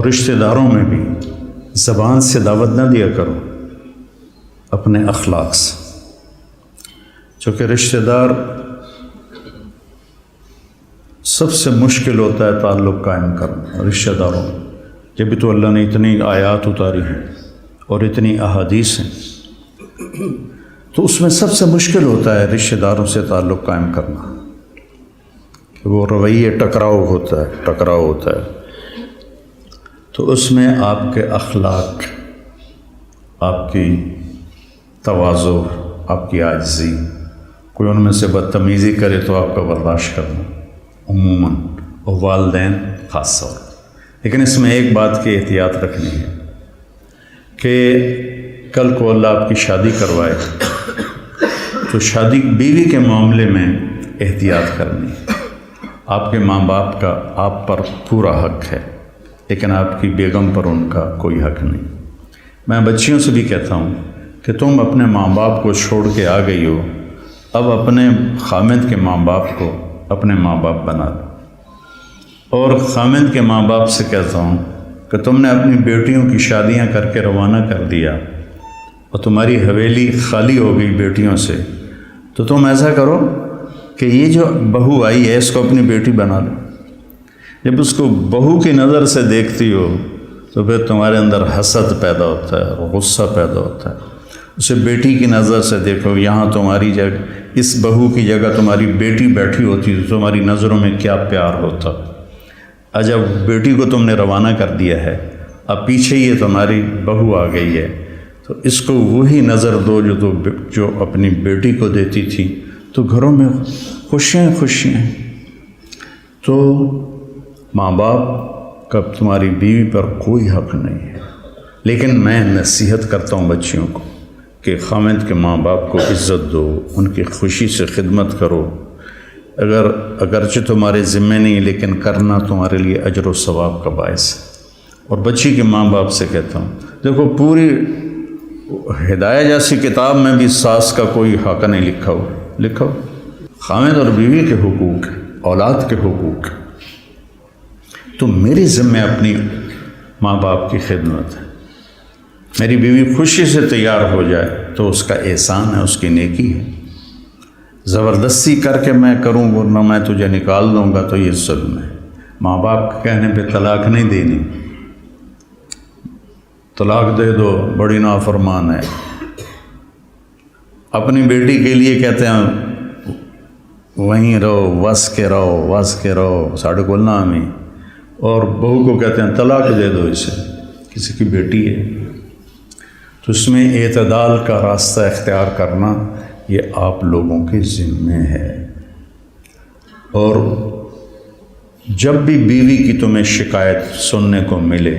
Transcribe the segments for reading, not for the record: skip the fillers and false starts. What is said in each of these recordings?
رشتہ داروں میں بھی زبان سے دعوت نہ دیا کرو، اپنے اخلاق سے، چونکہ رشتہ دار سب سے مشکل ہوتا ہے تعلق قائم کرنا رشتہ داروں میں۔ جب تو اللہ نے اتنی آیات اتاری ہیں اور اتنی احادیث ہیں، تو اس میں سب سے مشکل ہوتا ہے رشتہ داروں سے تعلق قائم کرنا، کہ وہ رویے ٹکراؤ ہوتا ہے، تو اس میں آپ کے اخلاق، آپ کی تواضع، آپ کی عاجزی، کوئی ان میں سے بدتمیزی کرے تو آپ کا برداشت کرنا عموماً، اور والدین خاص طور پر۔ لیکن اس میں ایک بات کی احتیاط رکھنی ہے کہ کل کو اللہ آپ کی شادی کروائے تو شادی بیوی کے معاملے میں احتیاط کرنی ہے۔ آپ کے ماں باپ کا آپ پر پورا حق ہے، لیکن آپ کی بیگم پر ان کا کوئی حق نہیں۔ میں بچیوں سے بھی کہتا ہوں کہ تم اپنے ماں باپ کو چھوڑ کے آ گئی ہو، اب اپنے خامد کے ماں باپ کو اپنے ماں باپ بنا لو۔ اور خامد کے ماں باپ سے کہتا ہوں کہ تم نے اپنی بیٹیوں کی شادیاں کر کے روانہ کر دیا اور تمہاری حویلی خالی ہو گئی بیٹیوں سے، تو تم ایسا کرو کہ یہ جو بہو آئی ہے اس کو اپنی بیٹی بنا لو۔ جب اس کو بہو کی نظر سے دیکھتی ہو تو پھر تمہارے اندر حسد پیدا ہوتا ہے اور غصہ پیدا ہوتا ہے۔ اسے بیٹی کی نظر سے دیکھو، یہاں تمہاری جگہ، اس بہو کی جگہ تمہاری بیٹی بیٹھی ہوتی تو تمہاری نظروں میں کیا پیار ہوتا۔ جب بیٹی کو تم نے روانہ کر دیا ہے، اب پیچھے یہ تمہاری بہو آ گئی ہے، تو اس کو وہی نظر دو جو اپنی بیٹی کو دیتی تھی، تو گھروں میں خوشیاں۔ تو ماں باپ کا تمہاری بیوی پر کوئی حق نہیں ہے، لیکن میں نصیحت کرتا ہوں بچیوں کو کہ خامد کے ماں باپ کو عزت دو، ان کی خوشی سے خدمت کرو، اگرچہ تمہارے ذمے نہیں، لیکن کرنا تمہارے لیے اجر و ثواب کا باعث ہے۔ اور بچی کے ماں باپ سے کہتا ہوں، دیکھو پوری ہدایہ جیسی کتاب میں بھی ساس کا کوئی حق نہیں لکھا ہو۔ خامد اور بیوی کے حقوق، اولاد کے حقوق، تو میری ذمہ اپنی ماں باپ کی خدمت ہے۔ میری بیوی خوشی سے تیار ہو جائے تو اس کا احسان ہے، اس کی نیکی ہے۔ زبردستی کر کے میں کروں ورنہ میں تجھے نکال دوں گا تو یہ ظلم ہے۔ ماں باپ کے کہنے پہ طلاق نہیں دینی، طلاق دے دو بڑی نافرمان ہے۔ اپنی بیٹی کے لیے کہتے ہیں وہیں رہو، وس کے رہو ساڑھے کو نام ہی، اور بہو کو کہتے ہیں طلاق دے دو اسے، کسی کی بیٹی ہے۔ تو اس میں اعتدال کا راستہ اختیار کرنا یہ آپ لوگوں کے ذمے ہے۔ اور جب بھی بیوی کی تمہیں شکایت سننے کو ملے،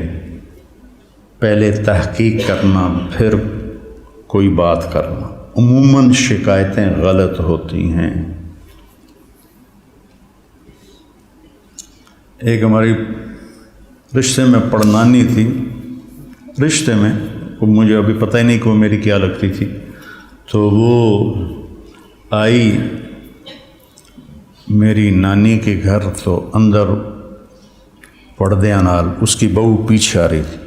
پہلے تحقیق کرنا، پھر کوئی بات کرنا۔ عموماً شکایتیں غلط ہوتی ہیں۔ ایک ہماری رشتے میں پڑنانی تھی، رشتے میں وہ مجھے ابھی پتہ ہی نہیں کہ وہ میری کیا لگتی تھی، تو وہ آئی میری نانی کے گھر، تو اندر پردے نال اس کی بہو پیچھے آ رہی تھی۔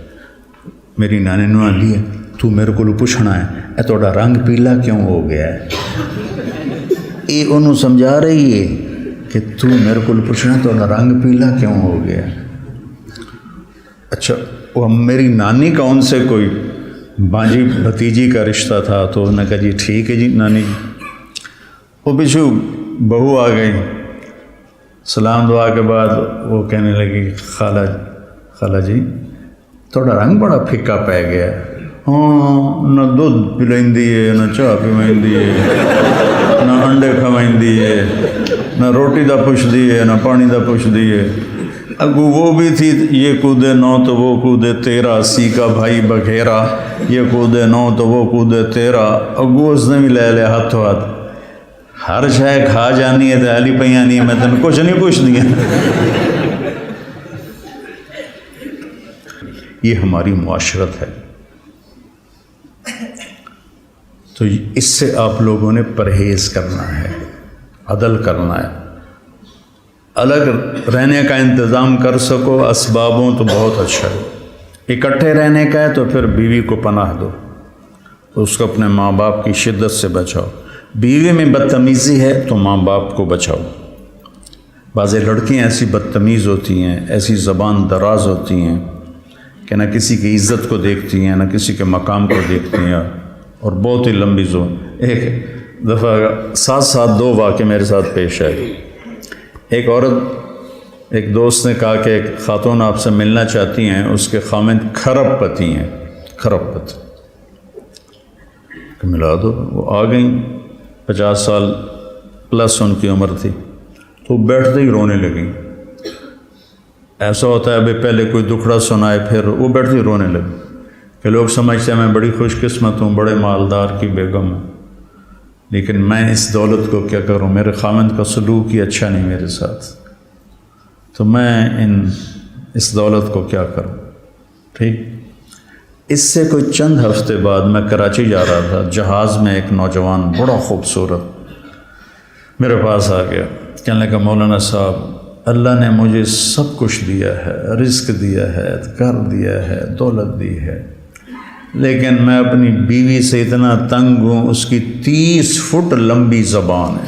میری نانی نے آندی ہے تو میرے کو پوچھنا ہے اے تھوڑا رنگ پیلا کیوں ہو گیا ہے؟ یہ انہوں سمجھا رہی ہے کہ تو میرے کو پوچھنا تھوڑا رنگ پیلا کیوں ہو گیا ہے۔ اچھا، وہ میری نانی کا ان سے کوئی بانجی بھتیجی کا رشتہ تھا، تو انہوں نے کہا جی ٹھیک ہے جی نانی جی۔ وہ پیچھو بہو آ گئی، سلام دعا کے بعد وہ کہنے لگی خالہ جی تھوڑا رنگ بڑا پھکا پی گیا، ہاں نہ دودھ پلائندی ہے، نہ چاہ پیوائندی ہے، نہ انڈے کھوائندی ہے، نہ روٹی دا پوچھدی ہے، نہ پانی دا پوچھدی ہے۔ اگو وہ بھی تھی، یہ کودے نو تو وہ کودے تیرا، سی کا بھائی بگھیرا، یہ کودے نو تو وہ کودے تیرا۔ اگو اس نے بھی لے لیا ہاتھوں ہاتھ، ہر شے کھا جانی ہے تو علی پہ آنی ہے، میں تین کچھ نہیں پوچھ دیا۔ یہ ہماری معاشرت ہے، تو اس سے آپ لوگوں نے پرہیز کرنا ہے، عدل کرنا ہے۔ الگ رہنے کا انتظام کر سکو اسبابوں تو بہت اچھا ہے، اکٹھے رہنے کا ہے تو پھر بیوی کو پناہ دو، اس کو اپنے ماں باپ کی شدت سے بچاؤ، بیوی میں بدتمیزی ہے تو ماں باپ کو بچاؤ۔ بعض لڑکیاں ایسی بدتمیز ہوتی ہیں، ایسی زبان دراز ہوتی ہیں کہ نہ کسی کی عزت کو دیکھتی ہیں، نہ کسی کے مقام کو دیکھتی ہیں، اور بہت ہی لمبی زبان۔ ایک دفعہ ساتھ دو واقعے میرے ساتھ پیش آئے۔ ایک عورت، ایک دوست نے کہا کہ ایک خاتون آپ سے ملنا چاہتی ہیں، اس کے خامند کھرب پتی ہیں، کھرب پتی، کہ ملا دو۔ وہ آ گئیں، 50 سال پلس ان کی عمر تھی، تو بیٹھتے ہی رونے لگیں۔ ایسا ہوتا ہے ابھی پہلے کوئی دکھڑا سنائے پھر وہ بیٹھتے ہی رونے لگے کہ لوگ سمجھتے ہیں میں بڑی خوش قسمت ہوں، بڑے مالدار کی بیگم ہوں، لیکن میں اس دولت کو کیا کروں، میرے خامند کا سلوک ہی اچھا نہیں میرے ساتھ، تو میں اس دولت کو کیا کروں۔ ٹھیک، اس سے کوئی چند ہفتے بعد میں کراچی جا رہا تھا، جہاز میں ایک نوجوان بڑا خوبصورت میرے پاس آ گیا، کہنے لگا مولانا صاحب اللہ نے مجھے سب کچھ دیا ہے، رزق دیا ہے، گھر دیا ہے، دولت دی ہے، لیکن میں اپنی بیوی سے اتنا تنگ ہوں، اس کی 30 فٹ لمبی زبان ہے۔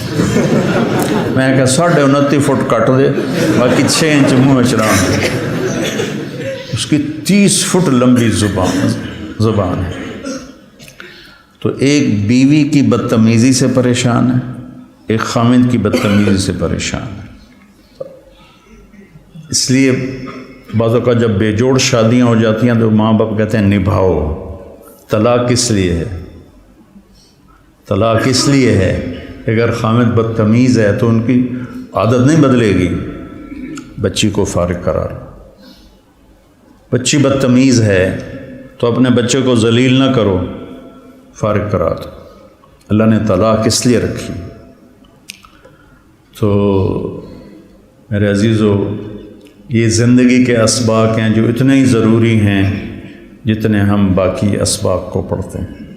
میں کہا 29.5 فٹ کٹ دے، باقی 6 انچ منہ چران دے۔ اس کی 30 فٹ لمبی زبان ہے۔ تو ایک بیوی کی بدتمیزی سے پریشان ہے، ایک خامند کی بدتمیزی سے پریشان ہے۔ اس لیے بعض اوقات جب بے جوڑ شادیاں ہو جاتی ہیں تو ماں باپ کہتے ہیں نبھاؤ۔ طلاق کس لیے ہے؟ طلاق اس لیے ہے کہ اگر خامد بدتمیز ہے تو ان کی عادت نہیں بدلے گی، بچی کو فارغ قرار۔ بچی بدتمیز ہے تو اپنے بچے کو ذلیل نہ کرو، فارغ کرا دو۔ اللہ نے طلاق اس لیے رکھی۔ تو میرے عزیزو، یہ زندگی کے اسباق ہیں جو اتنے ہی ضروری ہیں جتنے ہم باقی اسباق کو پڑھتے ہیں۔